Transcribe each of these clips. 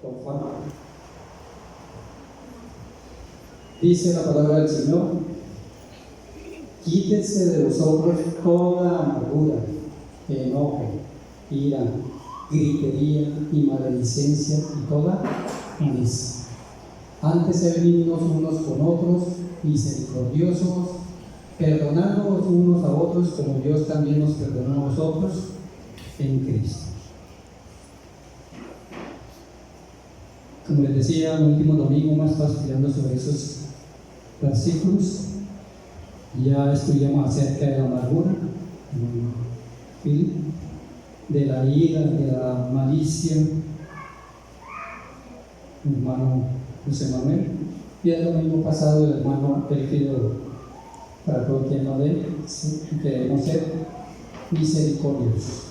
con Juan. Dice la palabra del Señor: quítese de vosotros toda amargura, enojo, ira, gritería y maledicencia y toda malicia. Antes sed benignos unos con otros, misericordiosos, perdonándoos unos a otros como Dios también nos perdonó a vosotros en Cristo. Como les decía, el último domingo hemos estado estudiando sobre esos versículos. Ya estudiamos acerca de la amargura, de la ira, de la malicia, mi hermano José Manuel, y el domingo pasado el hermano Elfido trató el tema de que debemos ser misericordiosos.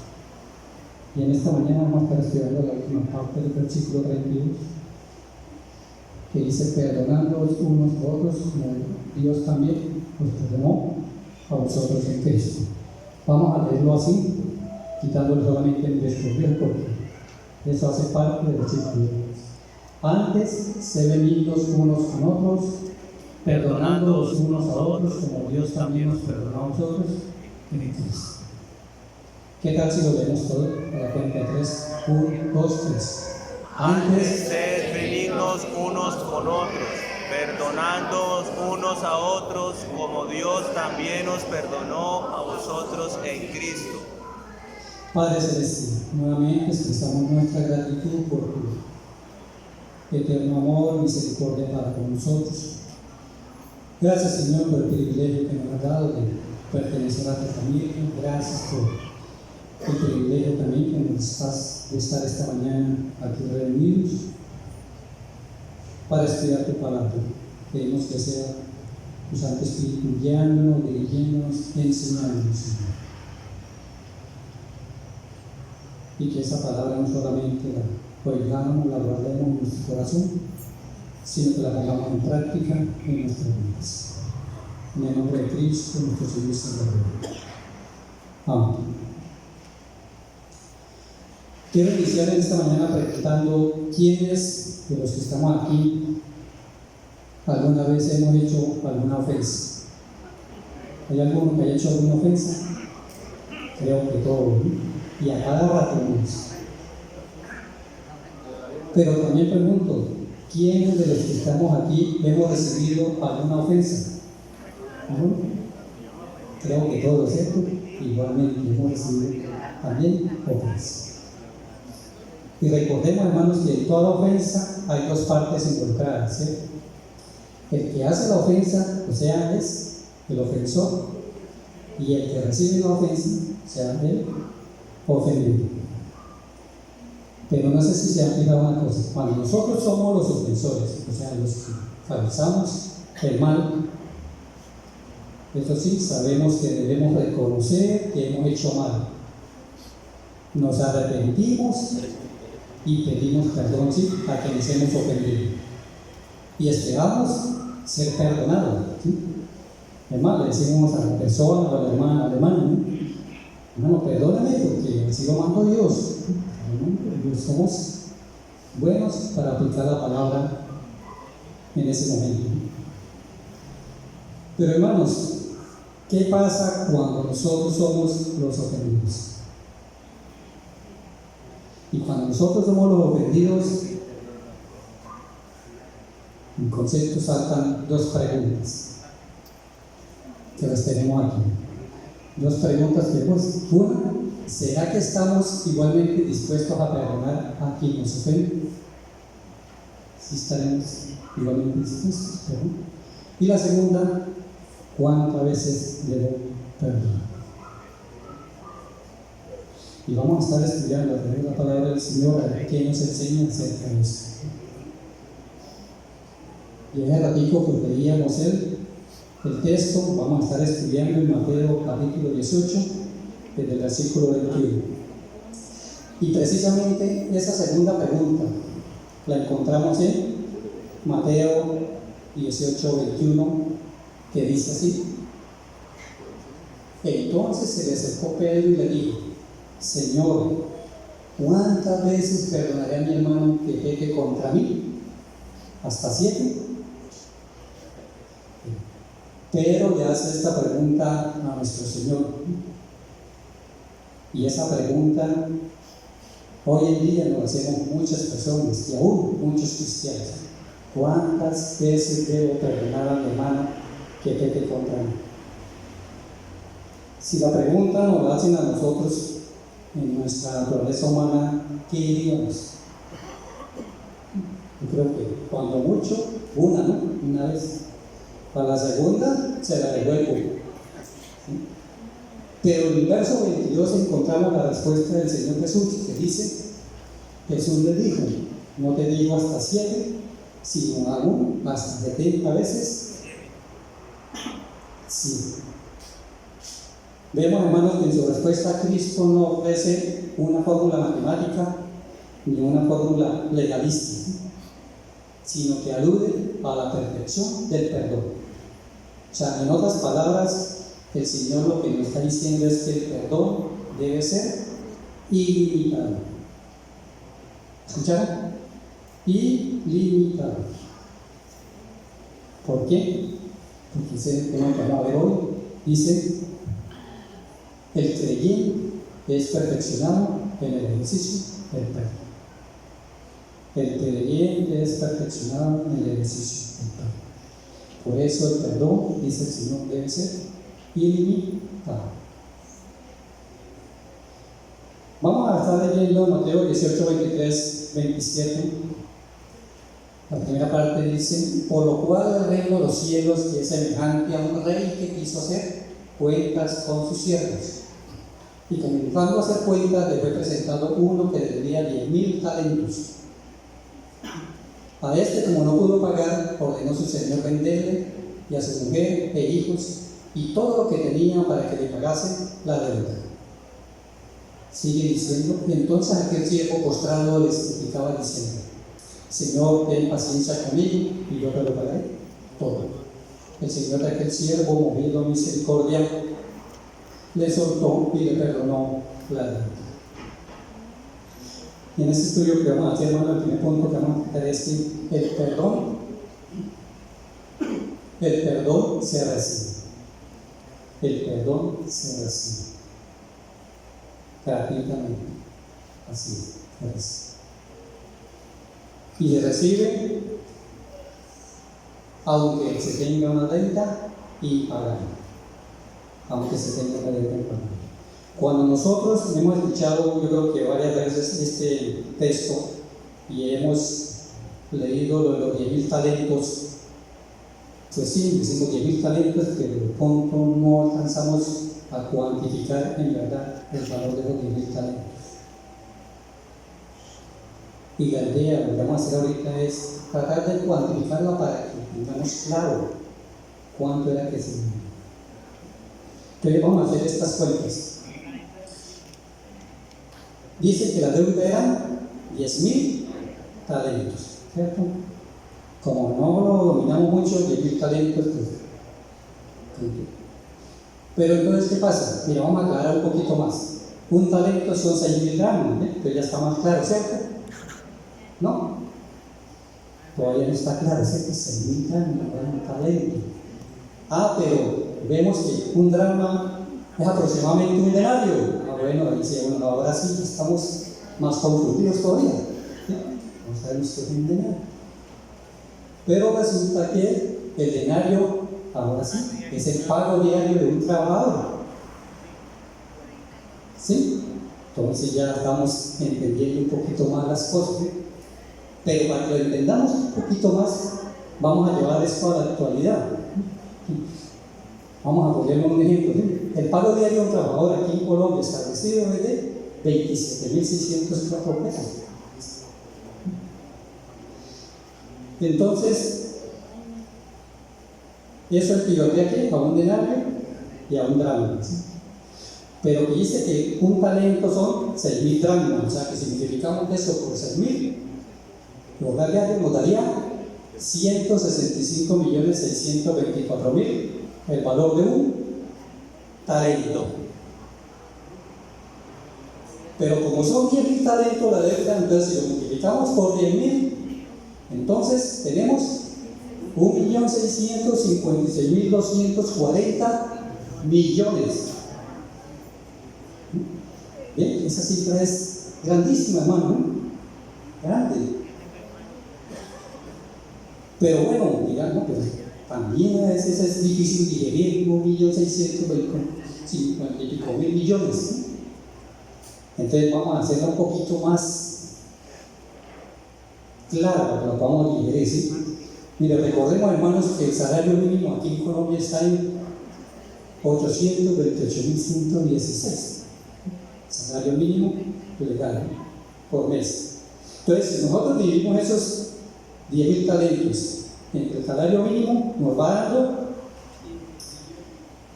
Y en esta mañana vamos a estar estudiando la última parte del versículo 32, que dice: perdonándoos unos a otros como Dios también os perdonó a vosotros en Cristo. Vamos a leerlo así, quitándole solamente el descriptor, porque eso hace parte del versículo. Antes, sed benignos unos con otros, perdonándoos unos a otros como Dios también nos perdonó a vosotros en Cristo. ¿Qué tal si lo leemos todo a la cuenta de 3? 1, 2, 3. Antes sed benignos unos con otros, perdonándoos unos a otros como Dios también os perdonó a vosotros en Cristo. Padre Celestial, nuevamente expresamos nuestra gratitud por tu eterno amor y misericordia para con nosotros. Gracias, Señor, por el privilegio que nos has dado de pertenecer a tu familia. Gracias por el privilegio también que nos das de estar esta mañana aquí reunidos para estudiar tu palabra. Pedimos que sea tu Santo Espíritu guiándonos, dirigiéndonos, enseñándonos, Señor. Y que esa palabra no solamente la oigamos, la guardemos en nuestro corazón, sino que la pongamos en práctica en nuestras vidas. En el nombre de Cristo, nuestro Señor y Salvador. Amén. Quiero iniciar esta mañana preguntando: ¿quiénes de los que estamos aquí alguna vez hemos hecho alguna ofensa? ¿Hay alguno que haya hecho alguna ofensa? Creo que todos, ¿no? Y a cada rato más. Pero también pregunto: ¿quiénes de los que estamos aquí hemos recibido alguna ofensa? ¿No? Creo que todos, ¿cierto? Igualmente hemos recibido también ofensas. Y recordemos, hermanos, que en toda ofensa hay dos partes involucradas, ¿cierto? El que hace la ofensa, o sea, es el ofensor, y el que recibe la ofensa, o sea, el ofendido. Pero no sé si se han fijado una cosa: cuando nosotros somos los ofensores, o sea, los que causamos el mal, eso sí, sabemos que debemos reconocer que hemos hecho mal. Nos arrepentimos y pedimos perdón, sí, a quienes hemos ofendido. Y esperamos ser perdonados, ¿sí? Además, le decimos a la persona o a la hermana, ¿no? Hermano, perdóname porque así lo mando Dios. ¿No? Somos buenos para aplicar la palabra en ese momento. Pero hermanos, ¿qué pasa cuando nosotros somos los ofendidos? Y cuando nosotros somos los ofendidos, en concepto saltan dos preguntas que las tenemos aquí. Dos preguntas que pues, una: ¿será que estamos igualmente dispuestos a perdonar a quien nos ofende? ¿Sí estaremos igualmente dispuestos? Y la segunda: ¿cuántas veces debo perdonar? Y vamos a estar estudiando a través de la palabra del Señor a ver qué nos enseña acerca de eso. Y hace ratito pues leíamos el texto. Vamos a estar estudiando en Mateo capítulo 18, desde el versículo 21. Y precisamente esa segunda pregunta la encontramos en Mateo 18, 21, que dice así: entonces se le acercó Pedro y le dijo: Señor, ¿Cuántas veces perdonaré a mi hermano que peque contra mí? ¿Hasta 7? Pedro le hace esta pregunta a nuestro Señor. Y esa pregunta hoy en día nos hacemos muchas personas y aún muchos cristianos. ¿Cuántas veces debo perdonar a mi hermano que peque contra mí? Si la pregunta nos la hacen a nosotros en nuestra naturaleza humana, ¿qué diríamos? Yo creo que cuando mucho, una vez. Para la segunda se la devuelvo. ¿Sí? Pero en el verso 22 encontramos la respuesta del Señor Jesús, que dice: Jesús le dijo, no te digo hasta 7, sino aún hasta 70 veces. Sí. Vemos, hermanos, que en su respuesta Cristo no ofrece una fórmula matemática ni una fórmula legalista, sino que alude a la perfección del perdón. O sea, en otras palabras, el Señor lo que nos está diciendo es que el perdón debe ser ilimitado. ¿Escucharon? Ilimitado. ¿Por qué? Porque ese es el tema que vamos a ver hoy. Dice: el creyente es perfeccionado en el ejercicio del perdón. El creyente es perfeccionado en el ejercicio del perdón. Por eso el perdón, dice el Señor, debe ser ilimitado. Vamos a estar leyendo Mateo 18, 23, 27. La primera parte dice: por lo cual el reino de los cielos es semejante a un rey que quiso hacer cuentas con sus siervos. Y comenzando a hacer cuentas, le fue presentado uno que debía 10,000 talentos. A este, como no pudo pagar, ordenó su señor venderle, y a su mujer e hijos y todo lo que tenía, para que le pagase la deuda. Sigue diciendo: y entonces aquel siervo postrado le suplicaba diciendo: Señor, ten paciencia conmigo y yo te lo pagaré todo. El señor de aquel siervo, movido a misericordia, le soltó y le perdonó la deuda. Y en este estudio que vamos a hacer, hermano, el primer punto que vamos a tratar es que el perdón se recibe. El perdón se recibe gratuitamente. Así es, se recibe. Y se recibe aunque se tenga una deuda y pagar. Aunque se tenga una deuda y pagar. Cuando nosotros hemos escuchado, yo creo que varias veces este texto, y hemos leído lo de los 10,000 talentos, pues sí, decimos 10,000 talentos, pero de pronto no alcanzamos a cuantificar en verdad el valor de los 10,000 talentos. Y la idea, lo que vamos a hacer ahorita, es tratar de cuantificarlo para que tengamos claro cuánto era que se dio. Entonces vamos a hacer estas cuentas. Dice que la deuda eran 10,000 talentos, ¿cierto? Como no lo dominamos mucho, 10,000 talentos, pues, pero entonces, ¿qué pasa? Mira, vamos a aclarar un poquito más. Un talento son 6,000 gramos, entonces ya está más claro, ¿cierto? ¿No? Todavía no está claro, ¿cierto? 6,000 gramos, un talento. Pero vemos que un drama es aproximadamente un denario. Bueno, dice uno, ahora sí estamos más confundidos todavía. ¿Sí? No sabemos qué es un denario. Pero resulta que el denario, ahora sí, es el pago diario de un trabajador. ¿Sí? Entonces ya estamos entendiendo un poquito más las cosas. ¿Sí? Pero para que lo entendamos un poquito más, vamos a llevar esto a la actualidad. Vamos a ponerle un ejemplo. ¿Sí? El pago diario de un trabajador aquí en Colombia establecido es de 27,604 pesos. Entonces, eso equivale aquí a un denario y a un dracma. ¿Sí? Pero dice que un talento son 6,000 dracmas, o sea que si multiplicamos eso por 6,000, los diarios nos daría 165,624,000 el valor de un talento. Pero como son 10.000 talentos la deuda, entonces si lo multiplicamos por 10.000, entonces tenemos 1.656.240 millones. Bien, esa cifra es grandísima, hermano, ¿no? Grande. Pero bueno, digamos, pues, también a veces es difícil digerir 1.650.000 millones, ¿no? Entonces vamos a hacerlo un poquito más claro para que lo podamos digerir, ¿sí? Mire, recordemos, hermanos, que el salario mínimo aquí en Colombia está en 828.116. Salario mínimo legal, ¿no? Por mes. Entonces, si nosotros dividimos esos 10.000 talentos entre el salario mínimo, nos va dando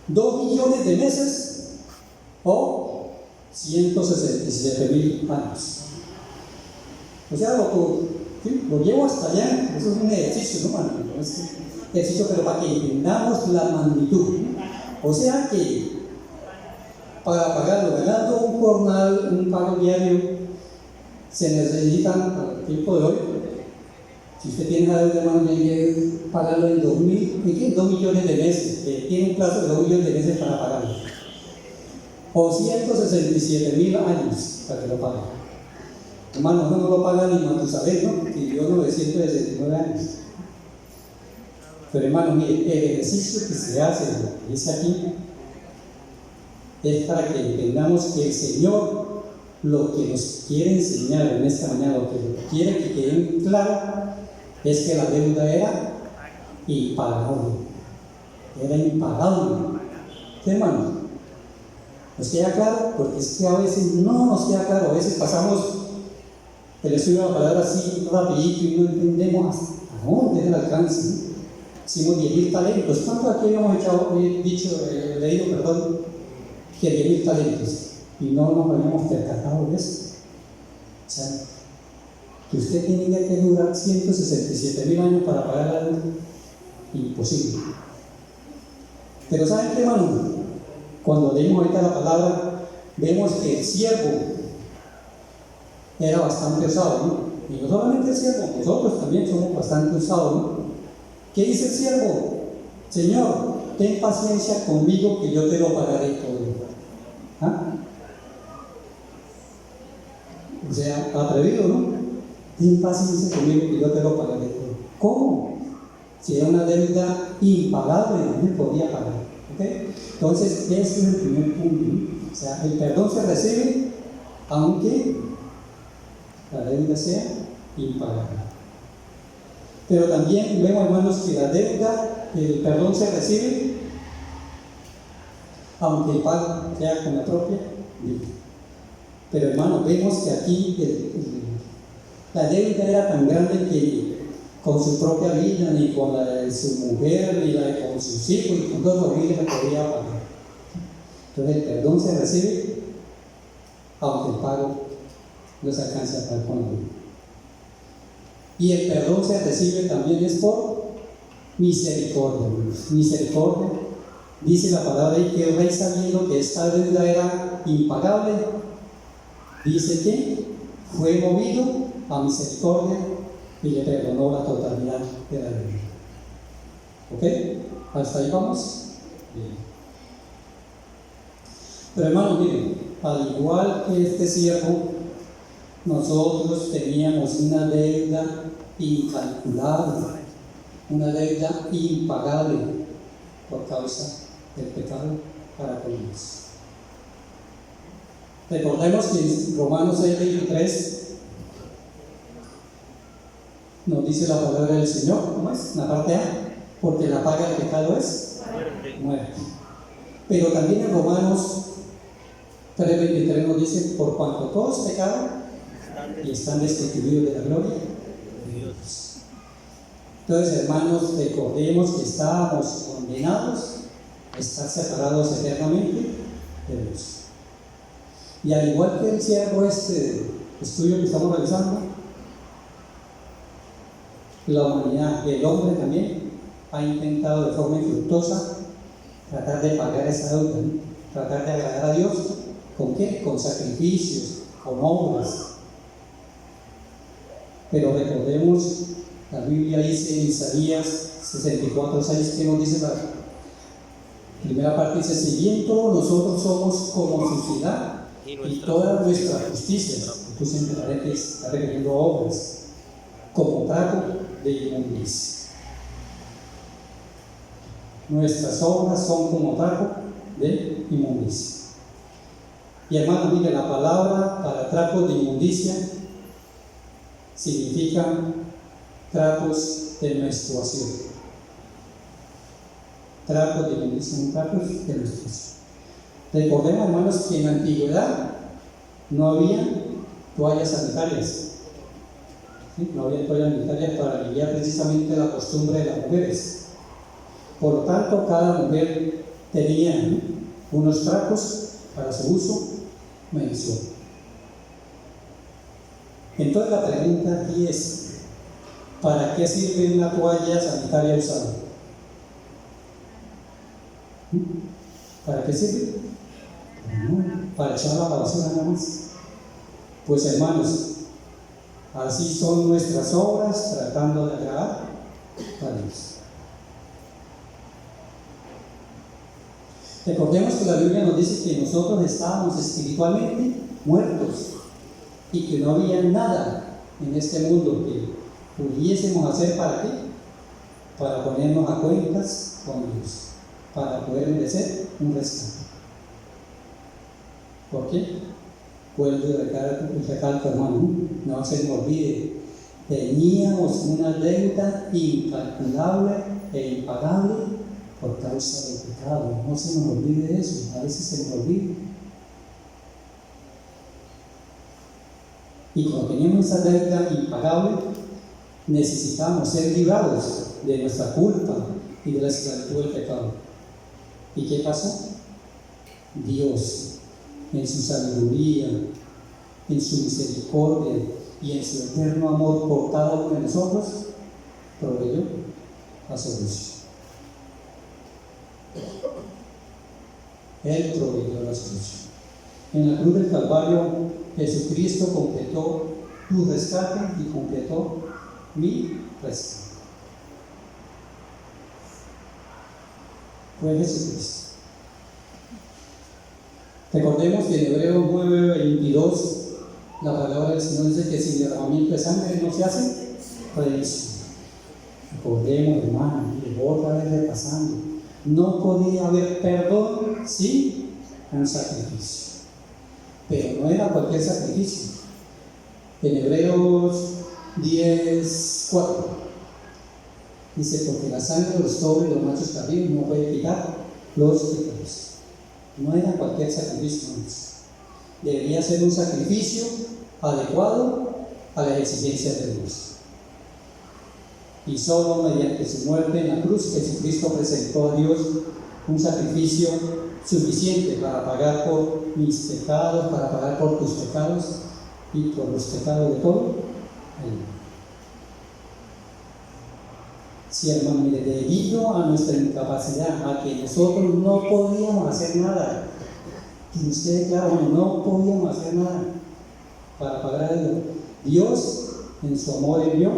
2 millones de meses o 167.000 años. O sea, lo llevo hasta allá. Eso es un ejercicio, ¿no, hermano? Es un ejercicio, pero para que entendamos la magnitud. O sea que para pagarlo, ganando un jornal, un pago diario, se necesitan, al tiempo de hoy, si usted tiene la deuda, hermano, tiene que pagarlo en 2 millones de meses, tiene un plazo de 2 millones de meses para pagarlo, o 167.000 años para que lo pague. Hermano, no lo paga ni Matusalén, ¿no? Que yo 969 años. Pero hermano, mire, el ejercicio que se hace, lo que dice aquí, es para que entendamos que el Señor lo que nos quiere enseñar en esta mañana, lo que quiere que quede claro, es que la deuda era impagable. Era impagable. ¿Sí, hermano? ¿Nos queda claro? Porque es que a veces no nos queda claro, a veces pasamos el estudio de la palabra así rapidito y no entendemos hasta dónde es el alcance, ¿no? Hicimos 10.000 talentos. ¿Cuánto aquí habíamos leído, que 10.000 talentos? Y no nos habíamos percatado de eso. O sea, que usted tiene que durar 167.000 años para pagar la deuda. Imposible. Pero ¿saben qué, hermano? Cuando leímos ahorita la palabra, vemos que el siervo era bastante usado, ¿no? Y no solamente el siervo, nosotros también somos bastante usados, ¿no? ¿Qué dice el siervo? Señor, ten paciencia conmigo que yo te lo pagaré todo. ¿Ah? O sea, atrevido, ¿no? Ten paciencia conmigo que yo te lo pagaré todo. ¿Cómo? Si era una deuda impagable, no me podía pagar. ¿Okay? Entonces, ese es el primer punto, ¿no? O sea, el perdón se recibe aunque la deuda sea impagable. Pero también vemos, hermanos, que la deuda, el perdón se recibe aunque el pago sea con la propia vida. Pero, hermanos, vemos que aquí la deuda era tan grande que con su propia vida, ni con la de su mujer, ni la de con sus hijos, ni con toda su familia se podía pagar. Entonces el perdón se recibe aunque el pago no se alcance a pagar con la vida. Y el perdón se recibe también es por misericordia. Misericordia. Dice la palabra ahí que el rey, sabiendo que esta deuda era impagable, dice que fue movido a misericordia y le perdonó la totalidad de la deuda. ¿Ok? ¿Hasta ahí vamos? Bien. Pero hermanos, miren, al igual que este siervo, nosotros teníamos una deuda incalculable, una deuda impagable por causa del pecado para con Dios. Recordemos que en Romanos 6:23 nos dice la palabra del Señor, ¿cómo es? En la parte A, porque la paga del pecado es muerte. Pero también en Romanos 3:23 nos dice, por cuanto todos pecaron y están destituidos de la gloria de Dios. Entonces, hermanos, recordemos que estábamos condenados a estar separados eternamente de Dios. Y al igual que el siervo este estudio que estamos realizando, la humanidad, el hombre también, ha intentado de forma infructuosa tratar de pagar esa deuda, ¿no? Tratar de agradar a Dios. ¿Con qué? Con sacrificios, con obras. Pero recordemos, la Biblia dice en Isaías 64:6, que nos dice la primera parte, dice: si bien todos nosotros somos como suciedad y toda nuestra justicia, puse entre paréntesis, está refiriendo a obras, como trapo de inmundicia. Nuestras obras son como trapo de inmundicia. Y hermanos, mire, la palabra para trapos de inmundicia significa trapos de menstruación. Trapos de inmundicia, son trapos de menstruación. Recordemos, hermanos, que en la antigüedad no había toallas sanitarias. ¿Sí? No había toallas sanitarias para aliviar precisamente la costumbre de las mujeres. Por lo tanto, cada mujer tenía unos trapos para su uso mensual. Entonces la pregunta aquí es: ¿para qué sirve una toalla sanitaria usada? ¿Para qué sirve? No, para echarla a la basura nada más. Pues hermanos, así son nuestras obras tratando de agradar a Dios. Recordemos que la Biblia nos dice que nosotros estábamos espiritualmente muertos y que no había nada en este mundo que pudiésemos hacer. ¿Para qué? Para ponernos a cuentas con Dios, para poder merecer un rescate. ¿Por qué? Vuelvo y recalco, hermano, no se me olvide, teníamos una deuda incalculable e impagable por causa del pecado. No se nos olvide eso, a veces se nos olvida. Y cuando teníamos esa deuda impagable, necesitamos ser librados de nuestra culpa y de la esclavitud del pecado. ¿Y qué pasó? Dios, en su sabiduría, en su misericordia y en su eterno amor por cada uno de nosotros, proveyó la solución. Él proveyó la solución. En la cruz del Calvario, Jesucristo completó tu rescate y completó mi rescate. Fue Jesucristo. Recordemos que en Hebreos 9:22 la palabra del Señor dice que sin derramamiento de sangre no se hace redención. Recordemos, hermano, y otra vez repasando, no podía haber perdón sin un sacrificio. Pero no era cualquier sacrificio. En Hebreos 10:4 dice: porque la sangre de los toros y los machos cabríos no puede quitar los pecados. No era cualquier sacrificio, debería ser un sacrificio adecuado a las exigencias de Dios. Y solo mediante su muerte en la cruz, Jesucristo presentó a Dios un sacrificio suficiente para pagar por mis pecados, para pagar por tus pecados y por los pecados de todo el mundo. Sí, hermano, mire, debido a nuestra incapacidad, a que nosotros no podíamos hacer nada, que usted, claro, no podíamos hacer nada para pagar a Dios. Dios, en su amor, envió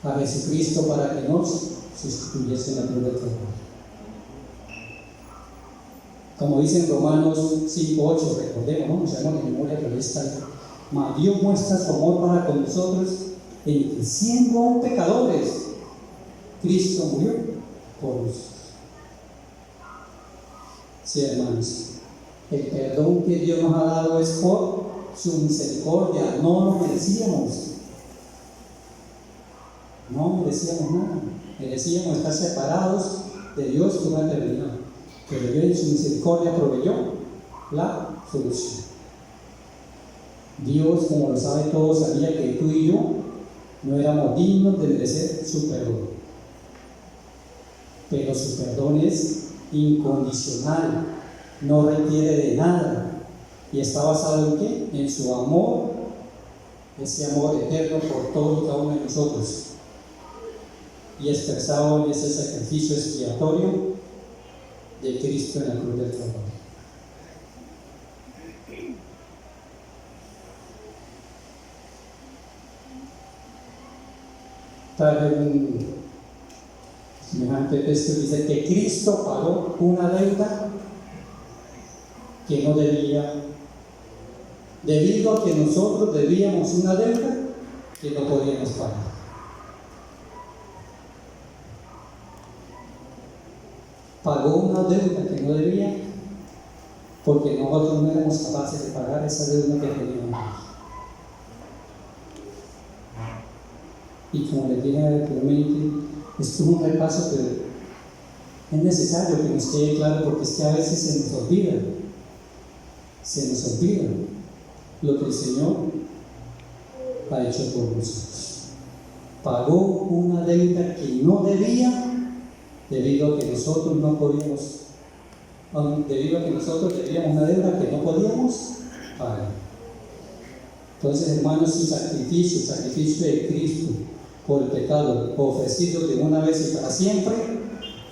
a Jesucristo para que nos sustituyese en la cruz del Calvario. Como dice en Romanos 5:8, recordemos, no nos llamamos de memoria, pero está ahí. Mas Dios muestra su amor para con nosotros en que, siendo aún pecadores, Cristo murió por nosotros. Sí, hermanos, el perdón que Dios nos ha dado es por su misericordia. No lo merecíamos. No merecíamos nada. Merecíamos estar separados de Dios por una eternidad. Pero Dios en su misericordia proveyó la solución. Dios, como lo sabe todo, sabía que tú y yo no éramos dignos de merecer su perdón. Pero su perdón es incondicional, no requiere de nada. ¿Y está basado en qué? En su amor, ese amor eterno por todos y cada uno de nosotros. Y expresado en ese sacrificio expiatorio de Cristo en la cruz del Calvario. traje un semejante texto, dice que Cristo pagó una deuda que no debía, debido a que nosotros debíamos una deuda que no podíamos pagar. Pagó una deuda que no debía porque nosotros no éramos capaces de pagar esa deuda que teníamos. Y como les dije anteriormente, esto es un repaso, pero es necesario que nos quede claro, porque es que a veces se nos olvida lo que el Señor ha hecho por nosotros. Pagó una deuda que no debía, debido a que nosotros no podíamos, debido a que nosotros debíamos una deuda que no podíamos pagar. Entonces, hermanos, el sacrificio de Cristo por el pecado ofrecido de una vez y para siempre,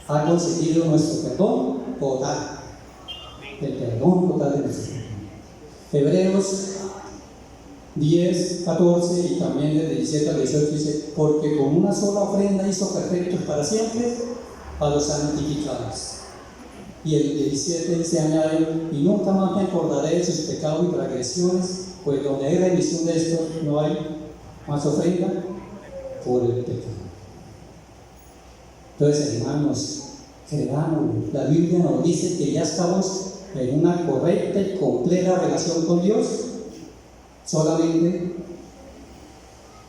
ha conseguido nuestro perdón total, el perdón total de nuestro pecado. Hebreos 10, 14 y también del 17 al 18 dice: porque con una sola ofrenda hizo perfectos para siempre a los santificados. Y el 17 se añade: y nunca más me acordaré de sus pecados y transgresiones, pues donde hay remisión de estos no hay más ofrenda por el pecado. Entonces, hermanos, creamos, la Biblia nos dice que ya estamos en una correcta y completa relación con Dios solamente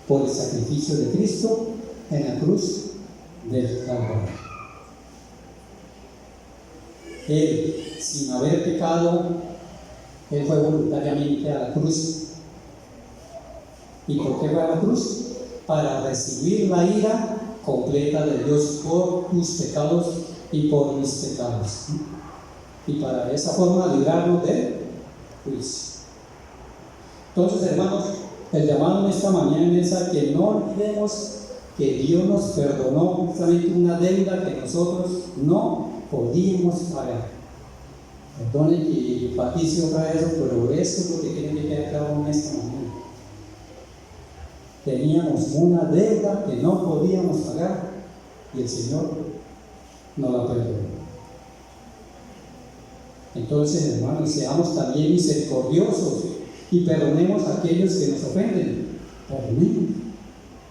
por el sacrificio de Cristo en la cruz del Calvario. Él, sin haber pecado, Él fue voluntariamente a la cruz. ¿Y por qué fue a la cruz? Para recibir la ira completa de Dios por tus pecados y por mis pecados, y para de esa forma librarnos del juicio. Entonces, hermanos, el llamado en esta mañana es a que no olvidemos que Dios nos perdonó justamente una deuda que nosotros no podíamos pagar. Perdone que Patricio otra eso, pero eso es lo que tiene que quedar claro en esta mañana. Teníamos una deuda que no podíamos pagar y el Señor nos la perdonó. Entonces, hermanos, seamos también misericordiosos y perdonemos a aquellos que nos ofenden. Perdonemos.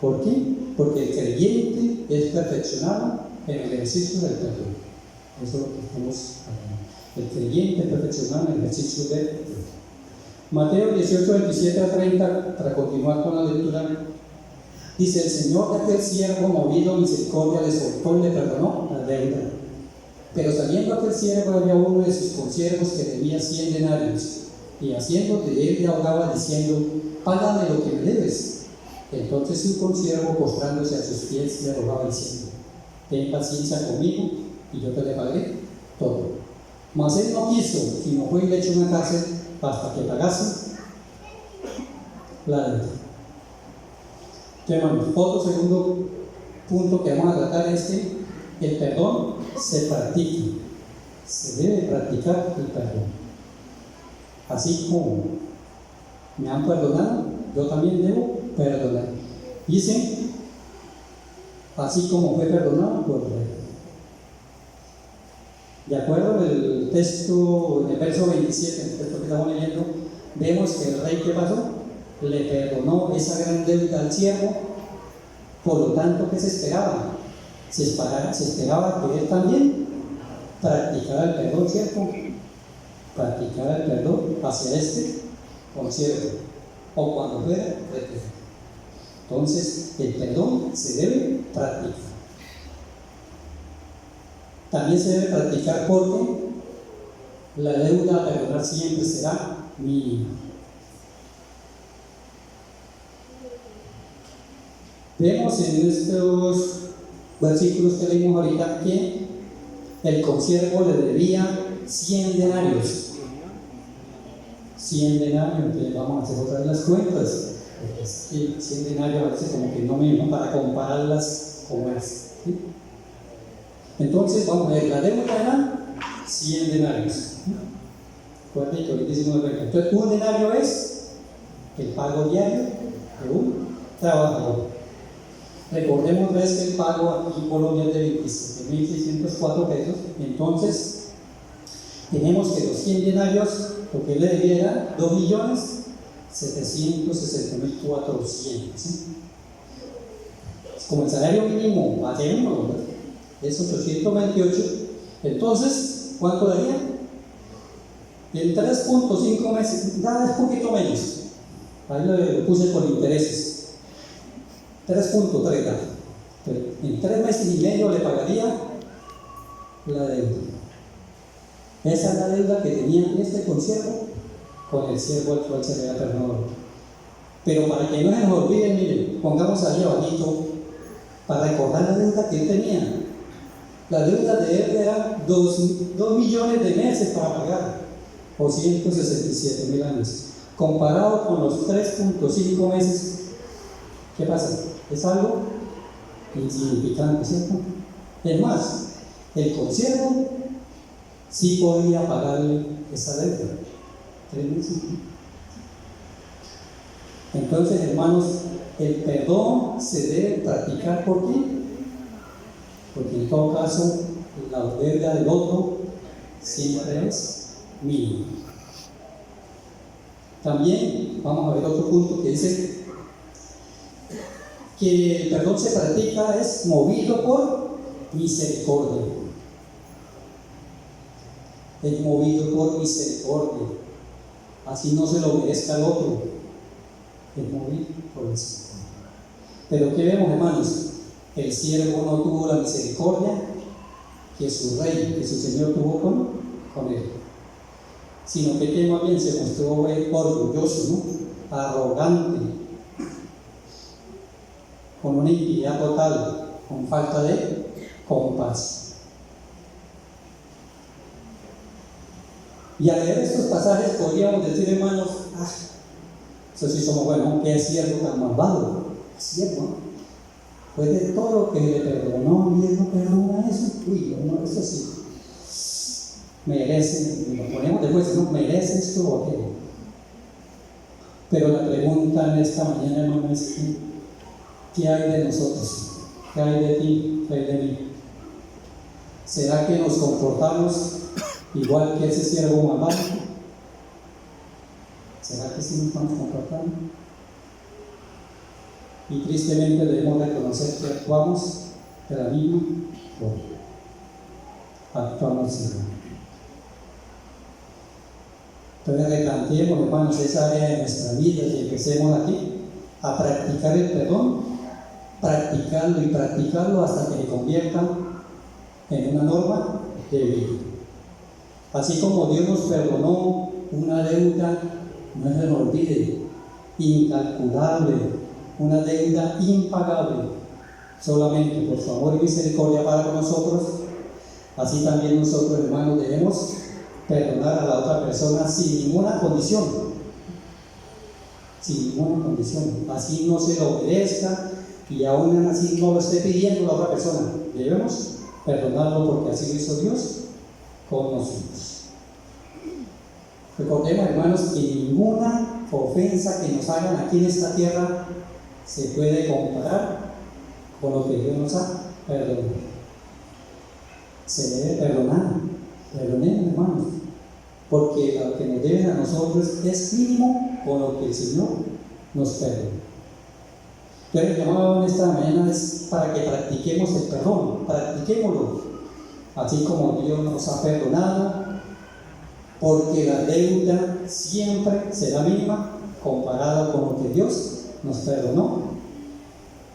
¿Por qué? Porque el creyente es perfeccionado en el ejercicio del perdón. Eso es lo que estamos hablando. El creyente es perfeccionado en el ejercicio del perdón. Mateo 18, 27 a 30, para continuar con la lectura, dice: el Señor de aquel siervo, movido a misericordia, le soltó y le perdonó la deuda. Pero saliendo aquel siervo, había uno de sus consiervos que debía 100 denarios, y haciendo de él le ahogaba diciendo: págame lo que me debes. Entonces su consiervo, postrándose a sus pies, le rogaba diciendo: ten paciencia conmigo y yo te le pagaré todo. Mas él no quiso, sino fue y le echó en una cárcel hasta que pagase la deuda. Entonces, otro segundo punto que vamos a tratar es que el perdón se practica, se debe practicar el perdón. Así como me han perdonado, yo también debo perdonar. Dice: así como fue perdonado por el rey. De acuerdo al texto, en el verso 27, el texto que estamos leyendo, vemos que el rey, ¿qué pasó? Le perdonó esa gran deuda al siervo. Por lo tanto, ¿qué se esperaba? Se esperaba que él también practicara el perdón, ¿cierto? Practicara el perdón hacia este consiervo, o cuando fuera retenido. Entonces, el perdón se debe practicar. También se debe practicar porque la deuda a perdonar siempre será mínima. Vemos en estos versículos que leímos ahorita que el consiervo le debía 100 denarios. 100 denarios, entonces vamos a hacer otra vez las cuentas. 100 denarios a veces como que no mismo para compararlas como es. ¿Sí? Entonces vamos a ver, la deuda era 100 denarios. Cuartito, 19. Entonces, un denario es el pago diario de un trabajador. Recordemos pues, que el pago aquí en Colombia es de 27.604 pesos. Entonces, tenemos que los 100 denarios, lo que él le debiera, 2.760.400. ¿Sí? Como el salario mínimo paterno, ¿verdad?, es 828. Entonces, ¿cuánto daría? En 3.5 meses, da un poquito menos. Ahí lo puse con intereses. 3.3 da. Pero en 3 meses y medio le pagaría la deuda. Esa es la deuda que tenía este consiervo con el siervo al cual se le había perdonado. Pero para que no se nos olvide, miren, pongamos ahí abajito para recordar la deuda que él tenía. La deuda de él era 2 millones de meses para pagar, o 167.000 años. Comparado con los 3.5 meses, ¿qué pasa? Es algo insignificante, ¿cierto? Es más, el consiervo sí podía pagarle esa deuda. 3 meses. Entonces, hermanos, el perdón se debe practicar. ¿Por qué? Porque en todo caso, la deuda del otro siempre es mínima. También vamos a ver otro punto que dice que el perdón se practica es movido por misericordia. Es movido por misericordia. Así no se lo merezca al otro. Es movido por misericordia. Pero ¿qué vemos, hermanos? El siervo no tuvo la misericordia que su rey, que su señor tuvo con él, sino que más bien se mostró orgulloso, ¿no?, arrogante, con una impiedad total, con falta de compasión. Y al leer estos pasajes podríamos decir, hermanos, eso sí somos buenos, qué siervo tan malvado, siervo, pues de todo lo que le perdonó y él no perdona eso. Uy, no, eso sí merece, y lo ponemos después, no merece esto o aquello. Pero la pregunta en esta mañana, hermano, es ¿qué hay de nosotros? ¿Qué hay de ti? ¿Qué hay de mí? ¿Será que nos comportamos igual que ese siervo malvado? ¿Será que sí nos estamos comportando? Y tristemente debemos reconocer que actuamos de la misma forma. Actuamos igual. Entonces replanteemos, hermanos, esa área de nuestra vida y empecemos aquí a practicar el perdón, practicarlo y practicarlo hasta que se convierta en una norma de vida. Así como Dios nos perdonó una deuda, no se nos olvide, incalculable, una deuda impagable, solamente por su amor y misericordia para con nosotros, así también nosotros, hermanos, debemos perdonar a la otra persona sin ninguna condición. Sin ninguna condición. Así no se lo merezca y aún así no lo esté pidiendo la otra persona. Debemos perdonarlo porque así lo hizo Dios con nosotros. Recordemos, hermanos, que ninguna ofensa que nos hagan aquí en esta tierra se puede comparar con lo que Dios nos ha perdonado. Se debe perdonar. Perdonemos, hermanos, porque lo que nos deben a nosotros es mínimo con lo que el Señor nos perdona. Entonces, el llamado en esta mañana es para que practiquemos el perdón, practiquémoslo, así como Dios nos ha perdonado, porque la deuda siempre será mínima comparada con lo que Dios nos perdonó,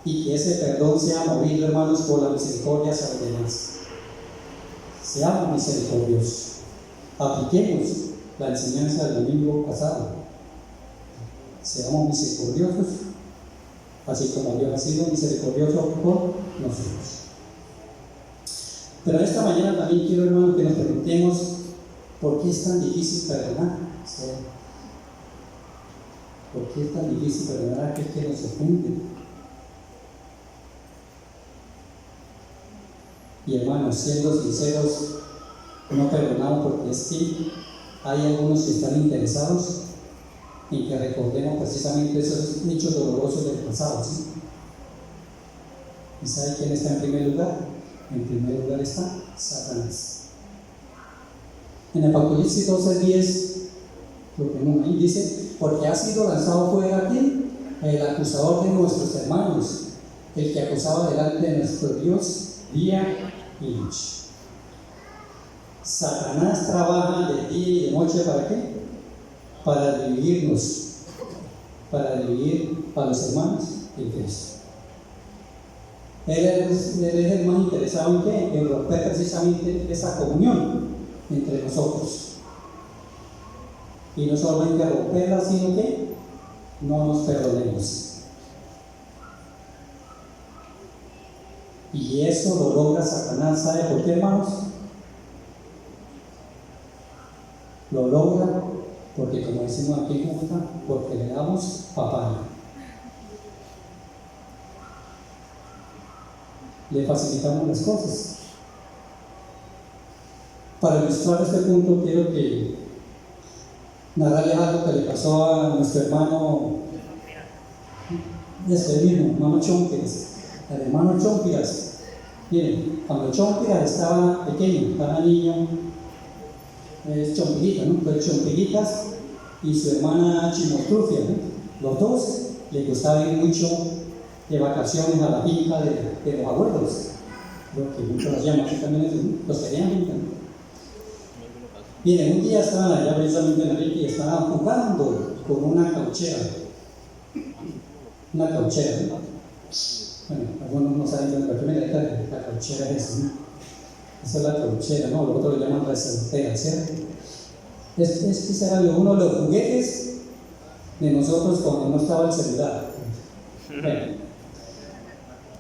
y que ese perdón sea movido, hermanos, por la misericordia hacia los demás. Seamos misericordiosos. Apliquemos la enseñanza del domingo pasado. Seamos misericordiosos, así como Dios ha sido misericordioso con nosotros. Pero esta mañana también quiero, hermanos, que nos preguntemos ¿por qué es tan difícil perdonar? ¿Por qué es tan difícil perdonar a aquel que nos ofende? Y hermanos, siendo sinceros, no perdonamos porque es que hay algunos que están interesados en que recordemos precisamente esos hechos dolorosos del pasado, ¿sí? ¿Y sabe quién está en primer lugar? En primer lugar está Satanás. En Apocalipsis 12:10, lo tenemos ahí, dice: porque ha sido lanzado fuera aquí el acusador de nuestros hermanos, el que acusaba delante de nuestro Dios día y noche. Satanás trabaja de día y de noche, ¿para qué? Para dividirnos, para dividir a los hermanos en Cristo. Él es el más interesado en qué? En romper precisamente esa comunión entre nosotros. Y no solamente romperla, sino que no nos perdonemos. Y eso lo logra Satanás. ¿Sabe por qué, hermanos? Lo logra porque, como decimos aquí en Justa, porque le damos papaya. Le facilitamos las cosas. Para ilustrar este punto, quiero que narrarles algo que le pasó a nuestro hermano, hermano Chompiras. El hermano Chompiras, miren, cuando Chompiras estaba pequeño, estaba niño, es Chompirita, ¿no? Pero Chompiritas y su hermana Chimotrufia, ¿no? Los dos les gustaba ir mucho de vacaciones a la finca de los abuelos, lo que muchos los llaman aquí también, los querían finca, ¿no? Miren, un día estaban allá precisamente en la finca y estaban jugando con una cauchera. Una cauchera, ¿no? Bueno, algunos no saben de la cauchera es eso, ¿no? Esa es la cauchera, ¿no? Los otros lo llaman resortera, ¿cierto? Este era uno de los juguetes de nosotros cuando no estaba el celular. Bueno,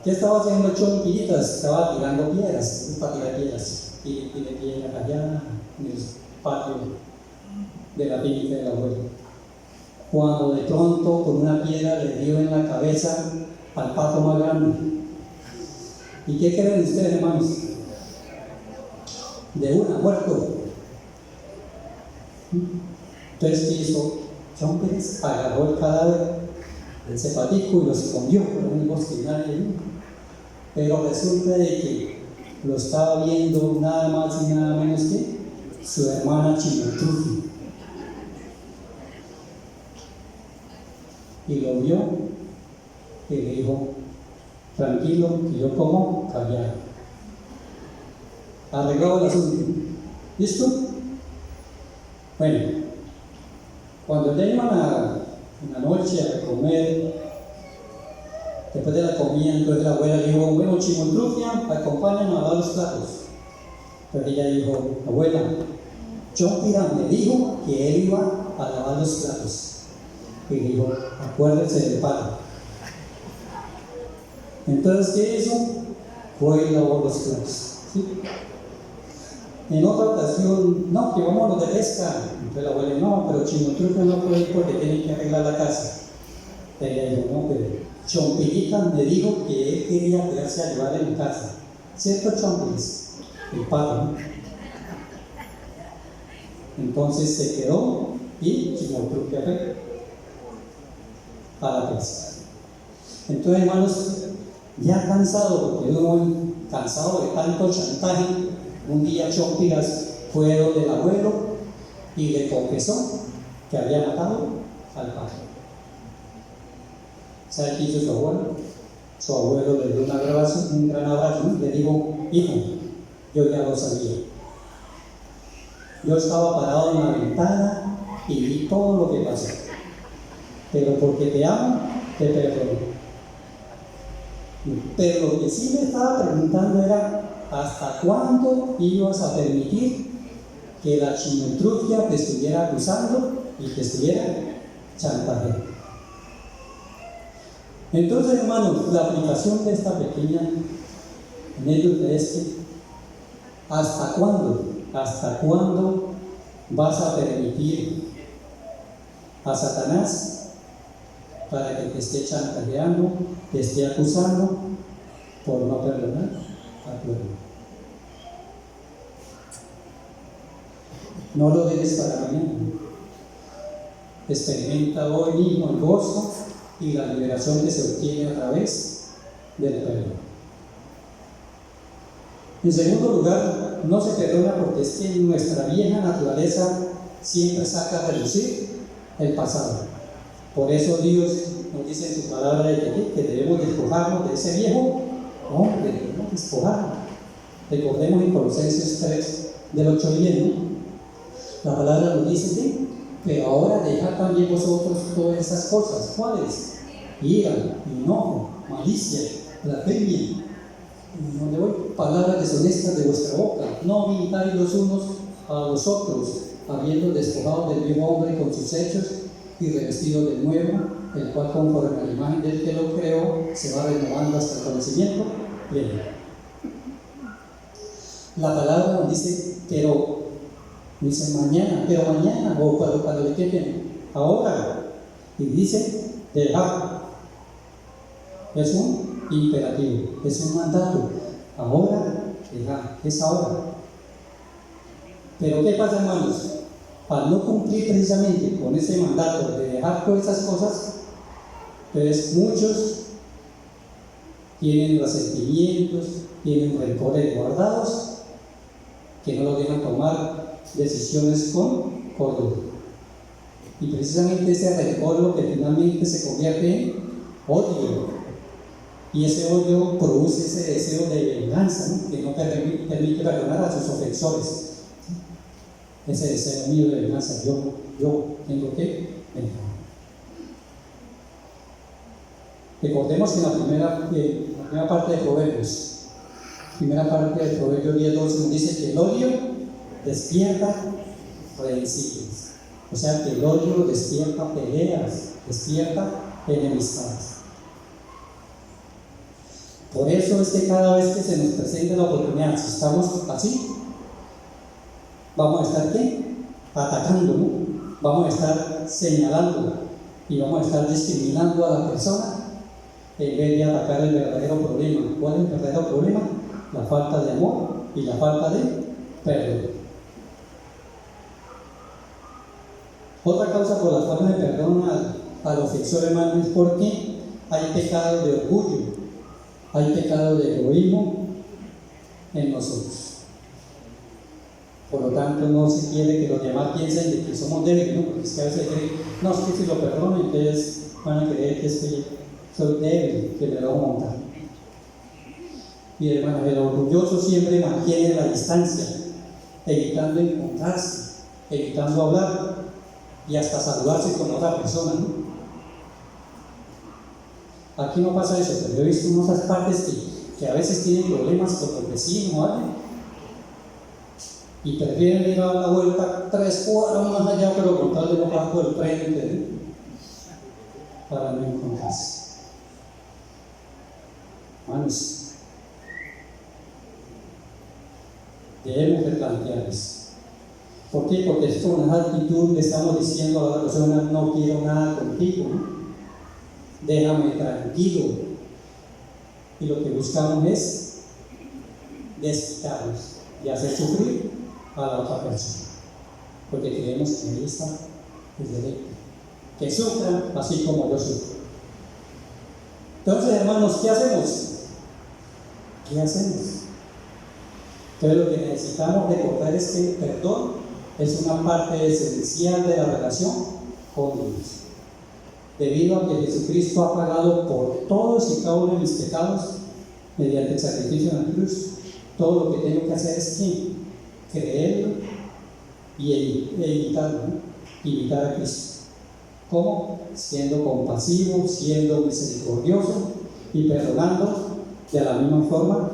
¿qué estaba haciendo Chompiritas? Estaba tirando piedras, es para tirar piedras. Tire piedras allá en el patio de la finca del abuelo. Cuando de pronto con una piedra le dio en la cabeza al pato más grande. ¿Y qué creen ustedes, hermanos? De una, muerto. Entonces, ¿qué hizo Chompires? Agarró el cadáver del zapatico y lo escondió por un bosque y nadie vio. Pero resulta de que lo estaba viendo nada más y nada menos que su hermana Chimotrufi. Y lo vio y le dijo: tranquilo, que yo como callado. Arreglado el asunto. ¿Listo? Bueno, cuando ya iban en la noche a comer, después de la comida, entonces la abuela le dijo: bueno, Chimoltrufia, acompáñanos a lavar los platos. Pero ella dijo: abuela, Chompira me dijo que él iba a lavar los platos. Y le dijo: acuérdese del palo. Entonces, ¿qué hizo? Fue y lavó los platos. ¿Sí? En otra ocasión, no, que vámonos de pesca. Entonces la abuela: no, pero Chimotrufia no puede ir porque tiene que arreglar la casa. Ella dijo: no, pero Chompirita me dijo que él quería quedarse a llevar en la casa. ¿Cierto, Chompiris? El pato, ¿no? Entonces se quedó y Chimotrufia fue a la pesca. Entonces, hermanos, ya cansado, porque uno cansado de tanto chantaje, un día Chompiras fue donde el abuelo y le confesó que había matado al pato. ¿Sabe qué hizo su abuelo? Su abuelo le dio un gran abrazo, y le dijo: hijo, yo ya lo sabía. Yo estaba parado en la ventana y vi todo lo que pasó. Pero porque te amo, te perdono. Pero lo que sí me estaba preguntando era: ¿hasta cuándo ibas a permitir que la Chimotrufia te estuviera acusando y te estuviera chantajeando? Entonces, hermanos, la aplicación de esta pequeña anécdota es que ¿hasta cuándo vas a permitir a Satanás para que te esté chantajeando, te esté acusando por no perdonar a tu hermano? No lo dejes para mañana. Experimenta hoy mismo el gozo y la liberación que se obtiene a través del perdón. En segundo lugar, no se perdona porque es que nuestra vieja naturaleza siempre saca a relucir el pasado. Por eso Dios nos dice en su palabra que debemos despojarnos de ese viejo hombre, debemos despojarnos. Recordemos en Colosenses 3, del 8 al 10, ¿no? La palabra nos dice que, pero ahora dejad también vosotros todas esas cosas. ¿Cuáles? Ira, enojo, malicia, blasfemia. Donde voy, palabras deshonestas de vuestra boca. No mintáis los unos a los otros, habiendo despojado del viejo hombre con sus hechos y revestido del nuevo, el cual conforme a la imagen del que lo creó se va renovando hasta el conocimiento pleno. La palabra nos dice, pero dice mañana, o cuando le queden, ahora, y dice, dejar. Es un imperativo, es un mandato. Ahora, dejar, es ahora. Pero ¿qué pasa, hermanos? Al no cumplir precisamente con ese mandato de dejar todas esas cosas, entonces muchos tienen resentimientos, tienen rencores guardados, que no lo dejan tomar decisiones con cordura. Y precisamente ese rencor lo que finalmente se convierte en odio. Y ese odio produce ese deseo de venganza, ¿no? Que no permite perdonar a sus ofensores. Ese deseo mío de venganza, yo tengo que vengar. Recordemos que en la primera parte de Proverbios, primera parte de Proverbios 10:12 nos dice que el odio despierta rencillas. O sea que el odio despierta peleas, despierta enemistades. Por eso es que cada vez que se nos presente la oportunidad, si estamos así, vamos a estar ¿qué? Atacando, ¿no? Vamos a estar señalando y vamos a estar discriminando a la persona en vez de atacar el verdadero problema. ¿Cuál es el verdadero problema? La falta de amor y la falta de perdón. Otra causa por la falta de perdón al ofensor, hermano, es porque hay pecado de orgullo, hay pecado de egoísmo en nosotros. Por lo tanto, no se quiere que los demás piensen de que somos débiles, ¿no? Porque es que a veces creen, no, es que si lo perdono, entonces van a creer que es que soy débil, que me lo voy a montar. Y hermano, el orgulloso siempre mantiene la distancia, evitando encontrarse, evitando hablar y hasta saludarse con otra persona, ¿no? Aquí no pasa eso, pero yo he visto unas partes que a veces tienen problemas con los vecinos, ¿vale? Y prefieren ir a dar la vuelta 3 cuadras más allá, pero con tal de no pasar por el frente, ¿no? Para no encontrarse. Hermanos, debemos replantear eso. ¿Por qué? Porque es con una actitud le estamos diciendo a la persona, no quiero nada contigo, ¿no? Déjame tranquilo. Y lo que buscamos es desquitarnos y hacer sufrir a la otra persona, porque creemos que ahí está el derecho, que sufra así como yo sufro. Entonces, hermanos, ¿qué hacemos? ¿Qué hacemos? Entonces, lo que necesitamos recordar es que el perdón es una parte esencial de la relación con Dios, debido a que Jesucristo ha pagado por todos y cada uno de mis pecados mediante el sacrificio en la cruz. Todo lo que tengo que hacer es creerlo y imitarlo, ¿no? Imitar a Cristo. ¿Cómo? Siendo compasivo, siendo misericordioso y perdonando de la misma forma